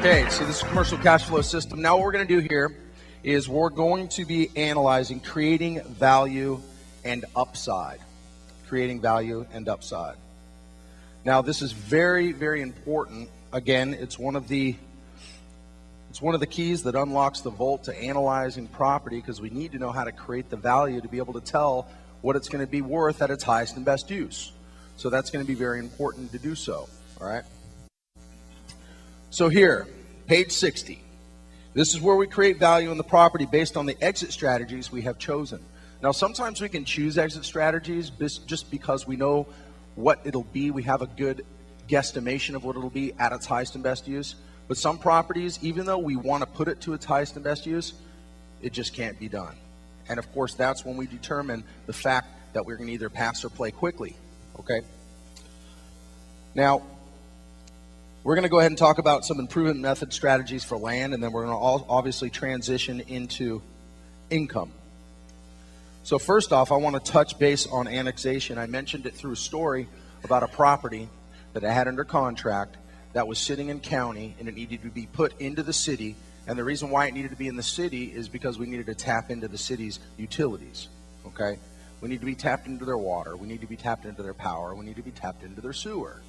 Okay, so this is commercial cash flow system. Now what we're going to do here is we're going to be analyzing creating value and upside. Creating value and upside. Now this is very, very important. Again, it's one of the keys that unlocks the vault to analyzing property, because we need to know how to create the value to be able to tell what it's going to be worth at its highest and best use. So that's going to be very important to do so. All right. So here, page 60. This is where we create value in the property based on the exit strategies we have chosen. Now, sometimes we can choose exit strategies just because we know what it'll be. We have a good guesstimation of what it'll be at its highest and best use. But some properties, even though we want to put it to its highest and best use, it just can't be done. And of course, that's when we determine the fact that we're going to either pass or play quickly. Okay? Now, we're going to go ahead and talk about some improvement method strategies for land, and then we're going to obviously transition into income. So first off, I want to touch base on annexation. I mentioned it through a story about a property that I had under contract that was sitting in county, and it needed to be put into the city. And the reason why it needed to be in the city is because we needed to tap into the city's utilities. Okay? We need to be tapped into their water. We need to be tapped into their power. We need to be tapped into their sewer.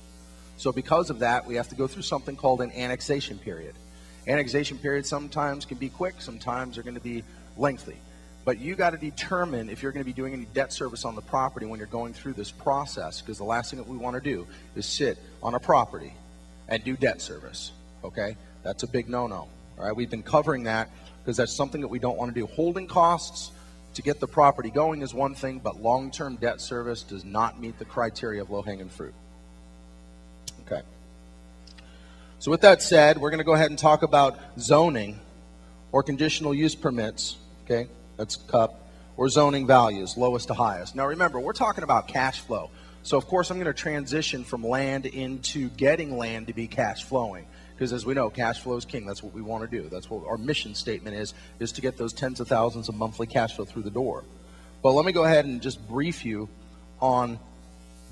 So because of that, we have to go through something called an annexation period. Annexation periods sometimes can be quick, sometimes they're going to be lengthy. But you got to determine if you're going to be doing any debt service on the property when you're going through this process, because the last thing that we want to do is sit on a property and do debt service. Okay? That's a big no-no. All right? We've been covering that because that's something that we don't want to do. Holding costs to get the property going is one thing, but long-term debt service does not meet the criteria of low-hanging fruit. Okay. So with that said, we're going to go ahead and talk about zoning or conditional use permits. Okay, that's CUP, or zoning values, lowest to highest. Now remember, we're talking about cash flow. So of course I'm going to transition from land into getting land to be cash flowing, because as we know, cash flow is king. That's what we want to do. That's what our mission statement is to get those tens of thousands of monthly cash flow through the door. But let me go ahead and just brief you on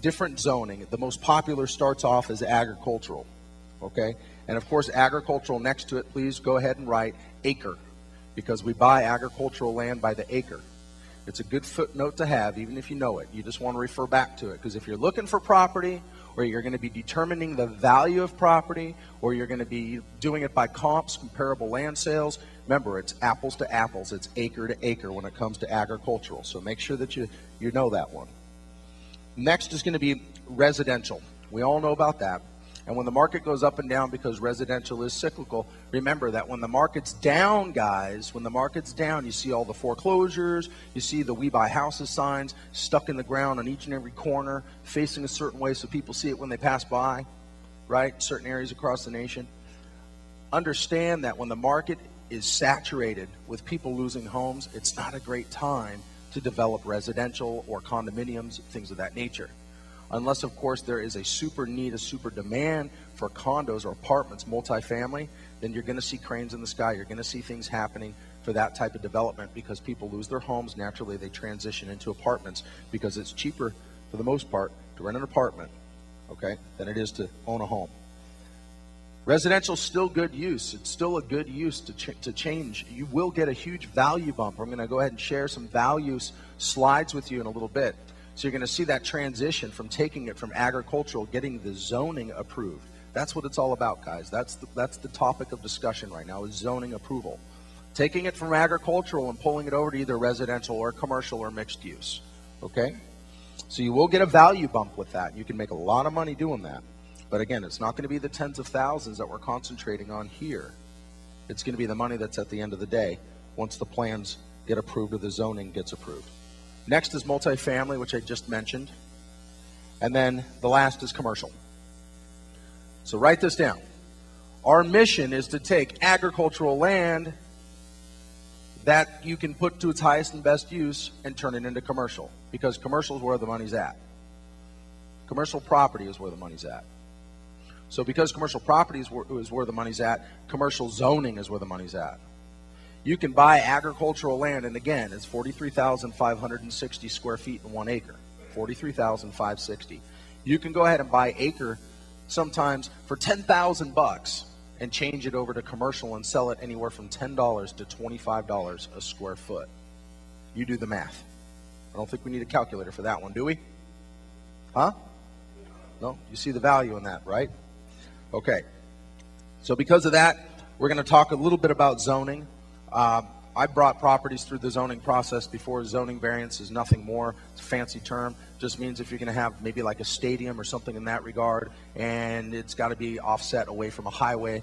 different zoning. The most popular starts off as agricultural, okay? And of course, agricultural, next to it, please go ahead and write acre, because we buy agricultural land by the acre. It's a good footnote to have, even if you know it. You just want to refer back to it, because if you're looking for property, or you're going to be determining the value of property, or you're going to be doing it by comps, comparable land sales, remember, it's apples to apples. It's acre to acre when it comes to agricultural. So make sure that you know that one. Next is going to be residential. We all know about that. And when the market goes up and down, because residential is cyclical, remember that when the market's down, guys, when the market's down, you see all the foreclosures, you see the We Buy Houses signs stuck in the ground on each and every corner, facing a certain way so people see it when they pass by, right? Certain areas across the nation. Understand that when the market is saturated with people losing homes, it's not a great time to develop residential or condominiums, things of that nature. Unless, of course, there is a super need, a super demand for condos or apartments, multifamily, then you're going to see cranes in the sky. You're going to see things happening for that type of development, because people lose their homes. Naturally, they transition into apartments because it's cheaper, for the most part, to rent an apartment, okay, than it is to own a home. Residential is still good use. It's still a good use to change. You will get a huge value bump. I'm going to go ahead and share some values slides with you in a little bit. So you're going to see that transition from taking it from agricultural, getting the zoning approved. That's what it's all about, guys. That's the topic of discussion right now, is zoning approval. Taking it from agricultural and pulling it over to either residential or commercial or mixed use. Okay? So you will get a value bump with that. You can make a lot of money doing that. But again, it's not going to be the tens of thousands that we're concentrating on here. It's going to be the money that's at the end of the day once the plans get approved or the zoning gets approved. Next is multifamily, which I just mentioned. And then the last is commercial. So write this down. Our mission is to take agricultural land that you can put to its highest and best use and turn it into commercial, because commercial is where the money's at. Commercial property is where the money's at. So because commercial property is where the money's at, commercial zoning is where the money's at. You can buy agricultural land, and again, it's 43,560 square feet in 1 acre. 43,560. You can go ahead and buy acre sometimes for $10,000, and change it over to commercial and sell it anywhere from $10 to $25 a square foot. You do the math. I don't think we need a calculator for that one, do we? Huh? No? You see the value in that, right? Okay. So because of that, we're going to talk a little bit about zoning. I brought properties through the zoning process before. Zoning variance is nothing more. It's a fancy term. Just means if you're going to have maybe like a stadium or something in that regard, and it's got to be offset away from a highway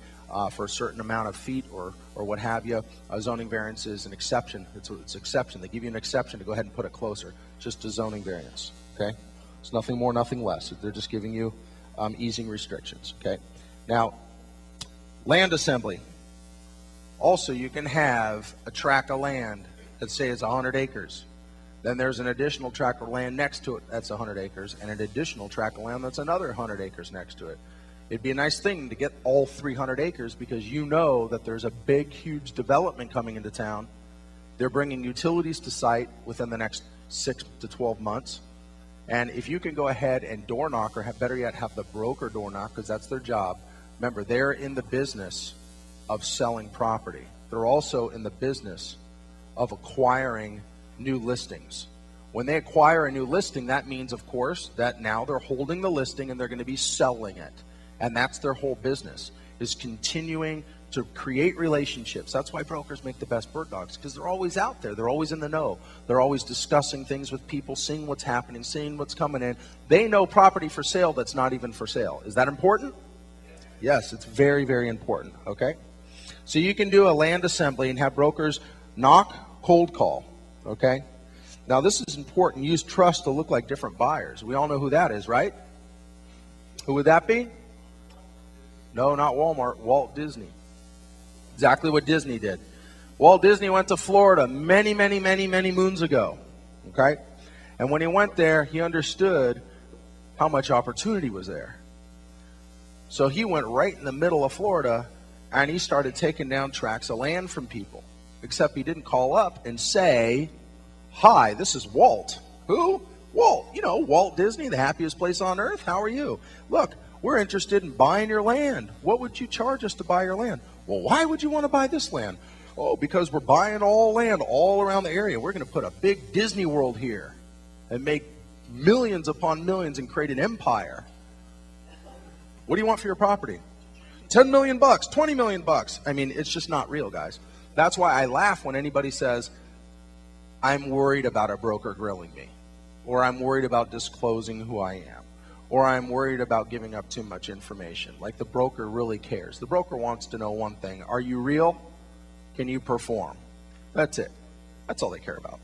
for a certain amount of feet or what have you, a zoning variance is an exception. It's an exception. They give you an exception to go ahead and put it closer. Just a zoning variance, okay? It's nothing more, nothing less. They're just giving you easing restrictions, okay? Now, land assembly. Also, you can have a tract of land that say is 100 acres. Then there's an additional tract of land next to it that's 100 acres, and an additional tract of land that's another 100 acres next to it. It'd be a nice thing to get all 300 acres because you know that there's a big, huge development coming into town. They're bringing utilities to site within the next 6 to 12 months. And if you can go ahead and door knock, or better yet, have the broker door knock, because that's their job. Remember, they're in the business of selling property. They're also in the business of acquiring new listings. When they acquire a new listing, that means, of course, that now they're holding the listing and they're going to be selling it. And that's their whole business, is continuing to create relationships. That's why brokers make the best bird dogs, because they're always out there. They're always in the know. They're always discussing things with people, seeing what's happening, seeing what's coming in. They know property for sale that's not even for sale. Is that important? Yes, it's very, very important, okay? So you can do a land assembly and have brokers knock, cold call, okay? Now this is important. Use trust to look like different buyers. We all know who that is, right? Who would that be? No, not Walmart, Walt Disney. Exactly what Disney did. Walt Disney went to Florida many, many, many, many moons ago, okay? And when he went there, he understood how much opportunity was there. So he went right in the middle of Florida and he started taking down tracts of land from people. Except he didn't call up and say, "Hi, this is Walt." Who? Walt. You know, Walt Disney, the happiest place on earth. How are you? Look, we're interested in buying your land. What would you charge us to buy your land? Well, why would you want to buy this land? Oh, because we're buying all land all around the area. We're going to put a big Disney World here and make millions upon millions and create an empire. What do you want for your property? 10 million bucks, 20 million bucks. I mean, it's just not real, guys. That's why I laugh when anybody says, "I'm worried about a broker grilling me," or "I'm worried about disclosing who I am," or "I'm worried about giving up too much information." Like the broker really cares. The broker wants to know one thing: are you real? Can you perform? That's it. That's all they care about.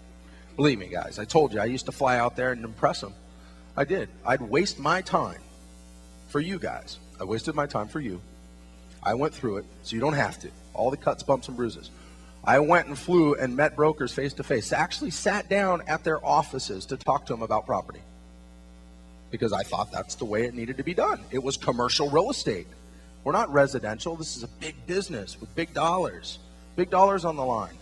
Believe me, guys, I told you, I used to fly out there and impress them. I did. I'd waste my time for you guys. I wasted my time for you. I went through it, so you don't have to. All the cuts, bumps, and bruises. I went and flew and met brokers face to face. Actually sat down at their offices to talk to them about property, because I thought that's the way it needed to be done. It was commercial real estate. We're not residential. This is a big business with big dollars on the line.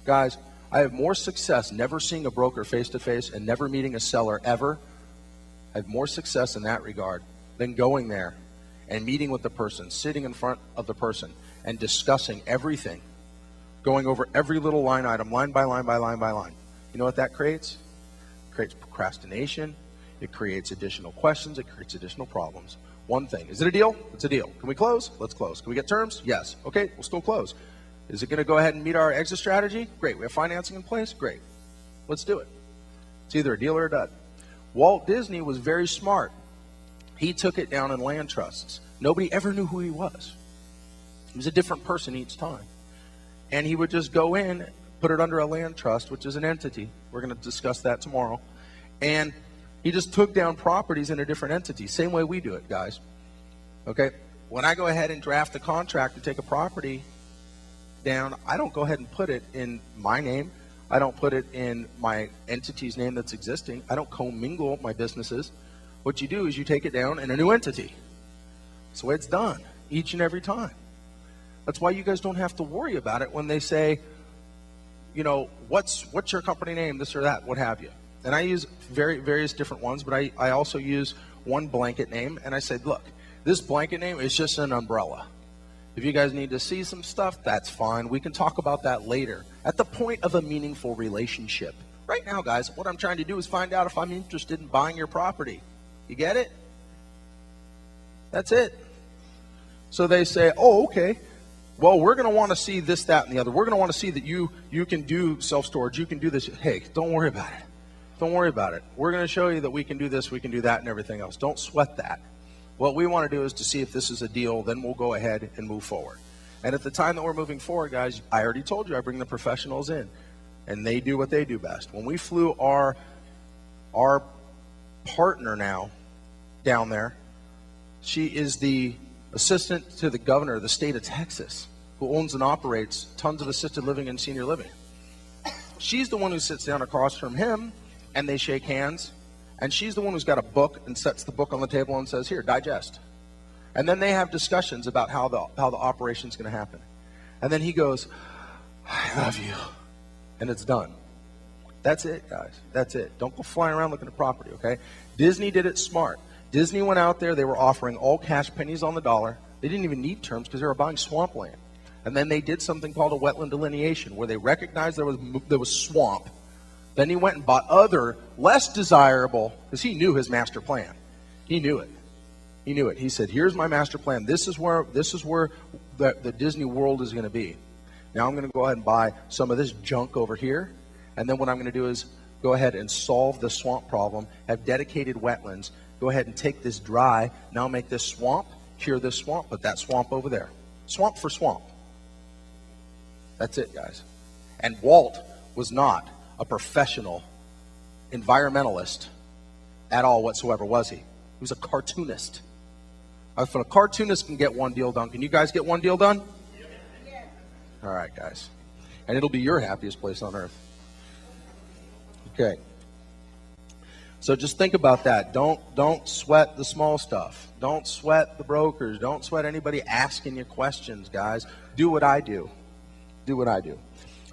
Guys, I have more success never seeing a broker face to face and never meeting a seller ever. I have more success in that regard than going there and meeting with the person, sitting in front of the person and discussing everything, going over every little line item, line by line by line by line. You know what that creates? It creates procrastination. It creates additional questions. It creates additional problems. One thing. Is it a deal? It's a deal. Can we close? Let's close. Can we get terms? Yes. Okay, we'll still close. Is it going to go ahead and meet our exit strategy? Great. We have financing in place? Great. Let's do it. It's either a deal or a dud. Walt Disney was very smart. He took it down in land trusts. Nobody ever knew who he was. He was a different person each time. And he would just go in, put it under a land trust, which is an entity. We're going to discuss that tomorrow. And he just took down properties in a different entity. Same way we do it, guys. Okay? When I go ahead and draft a contract to take a property down, I don't go ahead and put it in my name. I don't put it in my entity's name that's existing. I don't commingle my businesses. What you do is you take it down in a new entity. That's the way it's done each and every time. That's why you guys don't have to worry about it when they say, you know, what's your company name, this or that, what have you. And I use various different ones, but I also use one blanket name, and I said, look, this blanket name is just an umbrella. If you guys need to see some stuff, that's fine. We can talk about that later at the point of a meaningful relationship. Right now, guys, what I'm trying to do is find out if I'm interested in buying your property. You get it? That's it. So they say, oh, okay. Well, we're going to want to see this, that, and the other. We're going to want to see that you can do self-storage. You can do this. Hey, don't worry about it. Don't worry about it. We're going to show you that we can do this, we can do that, and everything else. Don't sweat that. What we want to do is to see if this is a deal, then we'll go ahead and move forward. And at the time that we're moving forward, guys, I already told you I bring the professionals in, and they do what they do best. When we flew our partner now down there, she is the assistant to the governor of the state of Texas, who owns and operates tons of assisted living and senior living. She's the one who sits down across from him, and they shake hands. And she's the one who's got a book and sets the book on the table and says, here, digest. And then they have discussions about how the operation's going to happen. And then he goes, I love you. And it's done. That's it, guys. That's it. Don't go flying around looking at property, okay? Disney did it smart. Disney went out there. They were offering all cash, pennies on the dollar. They didn't even need terms because they were buying swampland. And then they did something called a wetland delineation where they recognized there was swamp. Then he went and bought other, less desirable, because he knew his master plan. He knew it. He knew it. He said, here's my master plan. This is where the Disney World is going to be. Now I'm going to go ahead and buy some of this junk over here. And then what I'm going to do is go ahead and solve the swamp problem, have dedicated wetlands, go ahead and take this dry, now make this swamp, cure this swamp, put that swamp over there. Swamp for swamp. That's it, guys. And Walt was not a professional environmentalist at all whatsoever, was he? He was a cartoonist. If a cartoonist can get one deal done, can you guys get one deal done? Yeah. All right, guys. And it'll be your happiest place on earth. Okay. So just think about that. Don't sweat the small stuff. Don't sweat the brokers. Don't sweat anybody asking you questions, guys. Do what I do. Do what I do.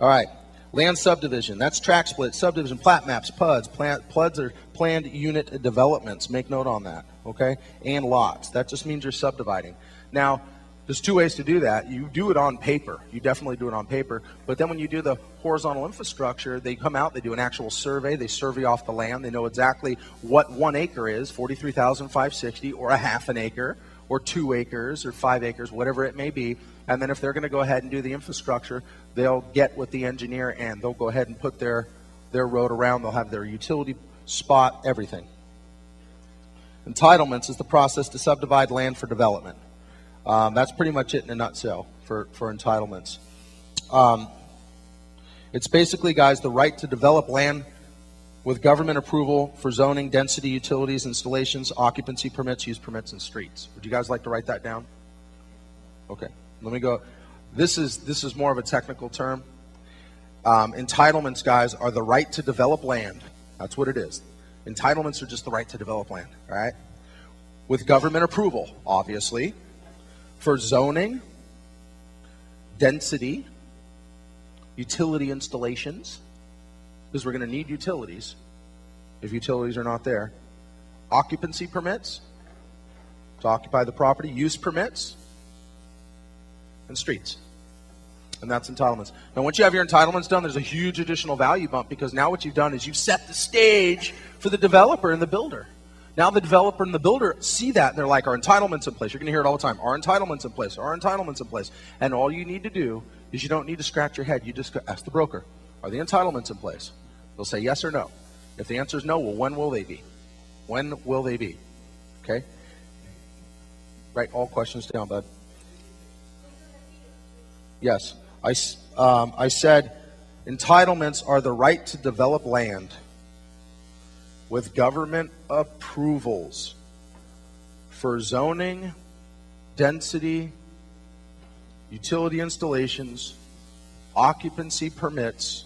All right. Land subdivision, that's tract split, subdivision, plat maps, PUDs. PUDs are planned unit developments. Make note on that, okay? And lots. That just means you're subdividing. Now, there's two ways to do that. You do it on paper. You definitely do it on paper. But then when you do the horizontal infrastructure, they come out, they do an actual survey, they survey off the land, they know exactly what 1 acre is, 43,560, or a half an acre, or 2 acres, or 5 acres, whatever it may be. And then if they're going to go ahead and do the infrastructure, they'll get with the engineer and they'll go ahead and put their road around. They'll have their utility spot, everything. Entitlements is the process to subdivide land for development. That's pretty much it in a nutshell for entitlements. It's basically, guys, the right to develop land with government approval for zoning, density, utilities, installations, occupancy permits, use permits, and streets. Would you guys like to write that down? Okay. Let me go. This is more of a technical term. Entitlements, guys, are the right to develop land. That's what it is. Entitlements are just the right to develop land, all right? With government approval, obviously, for zoning, density, utility installations, because we're going to need utilities if utilities are not there. Occupancy permits to occupy the property, use permits, and streets. And that's entitlements. Now, once you have your entitlements done, there's a huge additional value bump because now what you've done is you've set the stage for the developer and the builder. Now the developer and the builder see that, and they're like, our entitlements in place. You're going to hear it all the time. Our entitlements in place. Our entitlements in place. And all you need to do is you don't need to scratch your head. You just ask the broker, are the entitlements in place? They'll say yes or no. If the answer is no, well, when will they be? When will they be? Okay? Write all questions down, bud. Yes. I said entitlements are the right to develop land with government approvals for zoning, density, utility installations, occupancy permits,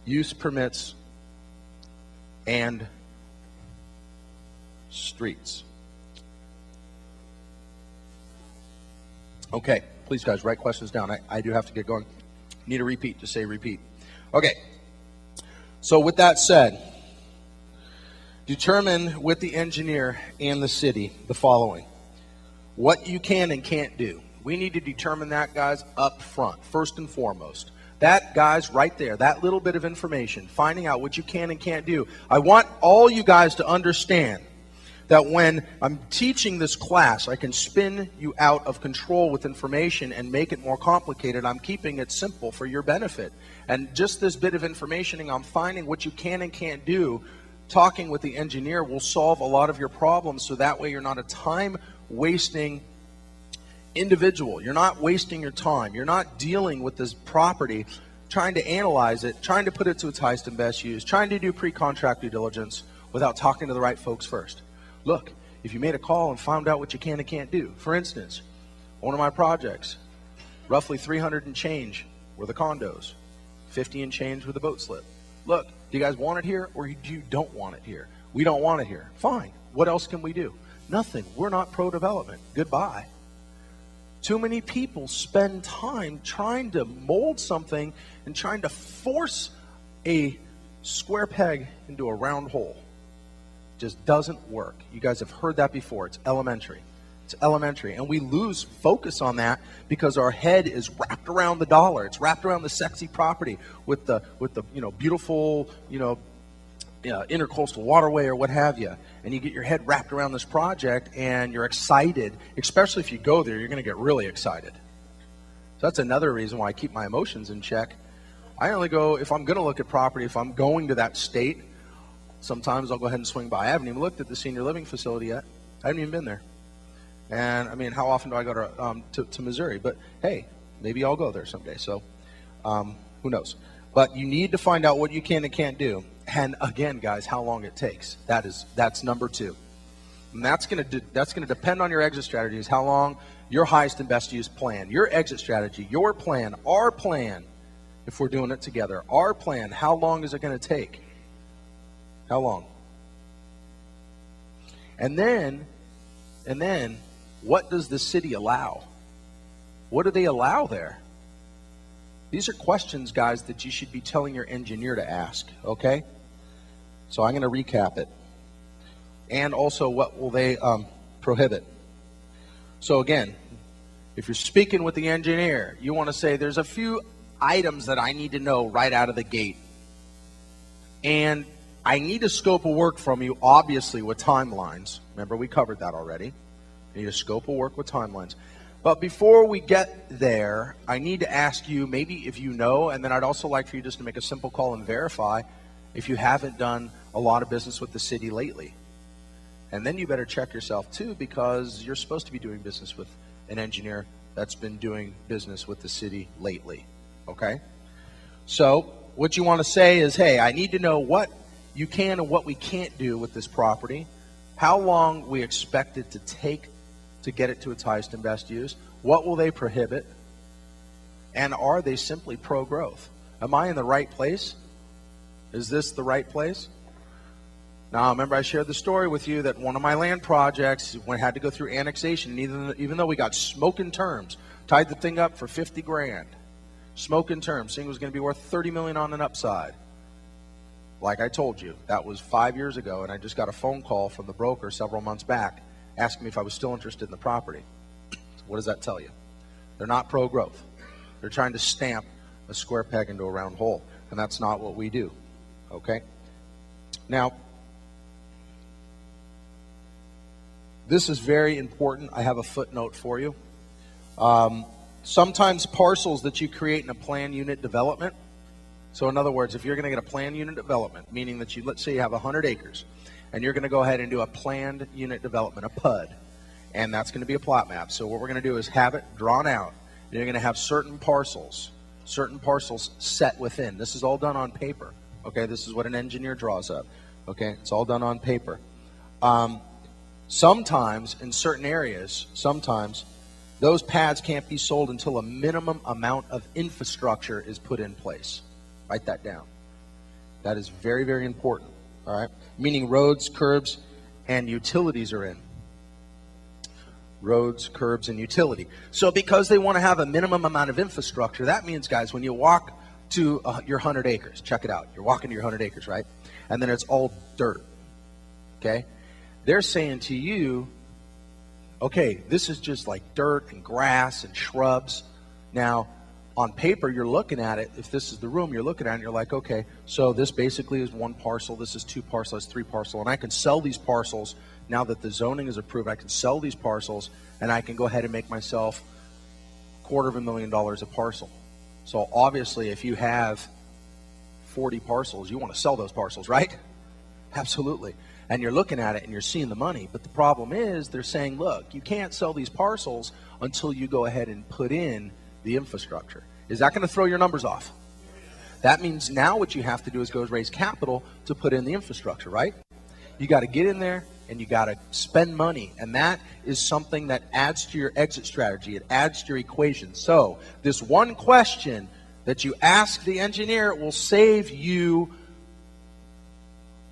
use permits, and streets. Okay, please guys, write questions down. I do have to get going. Need a repeat, just say repeat. Okay, so with that said, determine with the engineer and the city the following. what you can and can't do. We need to determine that, guys, up front, first and foremost. That, guys, right there, that little bit of information, finding out what you can and can't do. I want all you guys to understand that when I'm teaching this class, I can spin you out of control with information and make it more complicated. I'm keeping it simple for your benefit. And just this bit of information, I'm finding what you can and can't do. Talking with the engineer will solve a lot of your problems, so that way you're not a time-wasting individual. You're not wasting your time. You're not dealing with this property, trying to analyze it, trying to put it to its highest and best use, trying to do pre-contract due diligence without talking to the right folks first. Look, if you made a call and found out what you can and can't do, for instance, one of my projects, roughly 300 and change were the condos, 50 and change were the boat slip. Look, do you guys want it here or do you don't want it here? We don't want it here. Fine. What else can we do? Nothing. We're not pro-development. Goodbye. Too many people spend time trying to mold something and trying to force a square peg into a round hole. Just doesn't work. You guys have heard that before. It's elementary. It's elementary. And we lose focus on that because our head is wrapped around the dollar. It's wrapped around the sexy property with the beautiful, intercoastal waterway or what have you. And you get your head wrapped around this project and you're excited, especially if you go there, you're going to get really excited. So that's another reason why I keep my emotions in check. I only go, if I'm going to look at property, if I'm going to that state, sometimes I'll go ahead and swing by. I haven't even looked at the senior living facility yet. I haven't even been there. And I mean, how often do I go to Missouri? But hey, maybe I'll go there someday. So who knows? But you need to find out what you can and can't do. And again, guys, how long it takes. That's number two. And that's going to depend on your exit strategies, how long your highest and best use plan, your exit strategy, your plan, our plan, if we're doing it together, our plan, how long is it going to take? How long? And then, what does the city allow? What do they allow there? These are questions, guys, that you should be telling your engineer to ask, okay? So I'm going to recap it. And also, what will they prohibit? So again, if you're speaking with the engineer, you want to say, there's a few items that I need to know right out of the gate. And I need a scope of work from you, obviously, with timelines. Remember, we covered that already. I need a scope of work with timelines. But before we get there, I need to ask you, maybe if you know, and then I'd also like for you just to make a simple call and verify if you haven't done a lot of business with the city lately. And then you better check yourself too, because you're supposed to be doing business with an engineer that's been doing business with the city lately. Okay? So what you want to say is, hey, I need to know what you can and what we can't do with this property, how long we expect it to take to get it to its highest and best use, what will they prohibit, and are they simply pro-growth? Am I in the right place? Is this the right place? Now, remember I shared the story with you that one of my land projects had to go through annexation, and even though we got smoking terms, tied the thing up for 50 grand, smoking terms, saying it was going to be worth 30 million on an upside. Like I told you, that was 5 years ago, and I just got a phone call from the broker several months back asking me if I was still interested in the property. What does that tell you? They're not pro-growth. They're trying to stamp a square peg into a round hole, and that's not what we do. Okay? Now, this is very important. I have a footnote for you. Sometimes parcels that you create in a plan unit development, so in other words, if you're going to get a plan unit development, meaning that let's say you have 100 acres, and you're going to go ahead and do a planned unit development, a PUD, and that's going to be a plot map. So what we're going to do is have it drawn out, and you're going to have certain parcels set within. This is all done on paper. Okay, this is what an engineer draws up. Okay, it's all done on paper. Sometimes, in certain areas, those pads can't be sold until a minimum amount of infrastructure is put in place. Write that down. That is very, very important. All right, meaning roads, curbs, and utilities are in. Roads, curbs, and utility. So because they want to have a minimum amount of infrastructure, that means, guys, when you walk to your 100 acres, check it out. You're walking to your 100 acres, right? And then it's all dirt. Okay? They're saying to you, Okay, this is just like dirt and grass and shrubs. Now, on paper, you're looking at it. If this is the room, you're looking at it and you're like, okay, so this basically is one parcel. This is two parcels, that's three parcels. And I can sell these parcels now that the zoning is approved. I can sell these parcels and I can go ahead and make myself $250,000 a parcel. So obviously, if you have 40 parcels, you want to sell those parcels, right? Absolutely. And you're looking at it and you're seeing the money. But the problem is they're saying, look, you can't sell these parcels until you go ahead and put in the infrastructure. Is that going to throw your numbers off? That means now what you have to do is go raise capital to put in the infrastructure, right? You got to get in there and you got to spend money. And that is something that adds to your exit strategy. It adds to your equation. So this one question that you ask the engineer will save you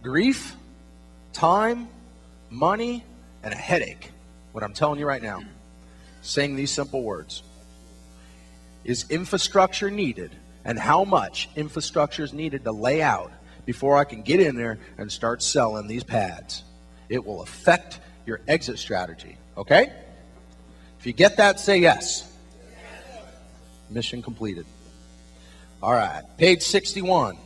grief, time, money, and a headache. What I'm telling you right now, saying these simple words. Is infrastructure needed, and how much infrastructure is needed to lay out before I can get in there and start selling these pads? It will affect your exit strategy, okay? If you get that, say yes. Mission completed. All right, page 61.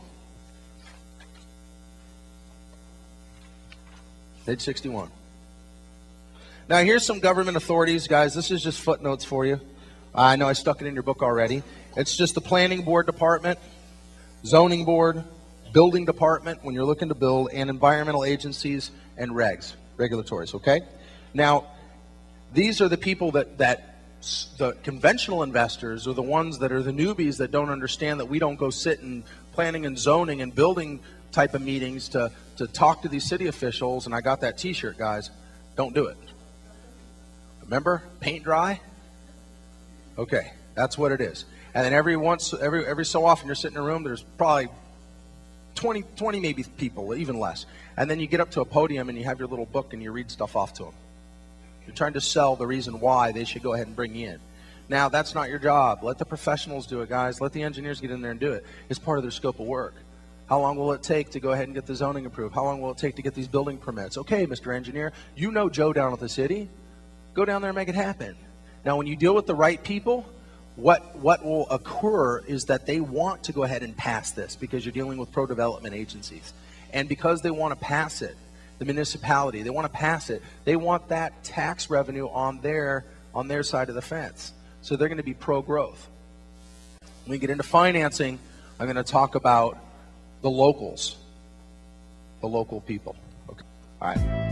Page 61. Now, here's some government authorities, guys. This is just footnotes for you. I know I stuck it in your book already. It's just the planning board department, zoning board, building department when you're looking to build, and environmental agencies and regulatories, okay? Now, these are the people that the conventional investors are the ones that are the newbies that don't understand that we don't go sit in planning and zoning and building type of meetings to talk to these city officials. And I got that t-shirt, guys. Don't do it. Remember, paint dry? Okay, that's what it is. And then every so often you're sitting in a room, there's probably 20 maybe people, even less. And then you get up to a podium and you have your little book and you read stuff off to them. You're trying to sell the reason why they should go ahead and bring you in. Now, that's not your job. Let the professionals do it, guys. Let the engineers get in there and do it. It's part of their scope of work. How long will it take to go ahead and get the zoning approved? How long will it take to get these building permits? Okay, Mr. Engineer, you know Joe down at the city. Go down there and make it happen. Now, when you deal with the right people, what will occur is that they want to go ahead and pass this because you're dealing with pro-development agencies. And because they want to pass it, the municipality, they want to pass it, they want that tax revenue on their side of the fence. So they're going to be pro-growth. When we get into financing, I'm going to talk about the locals, the local people. Okay. All right.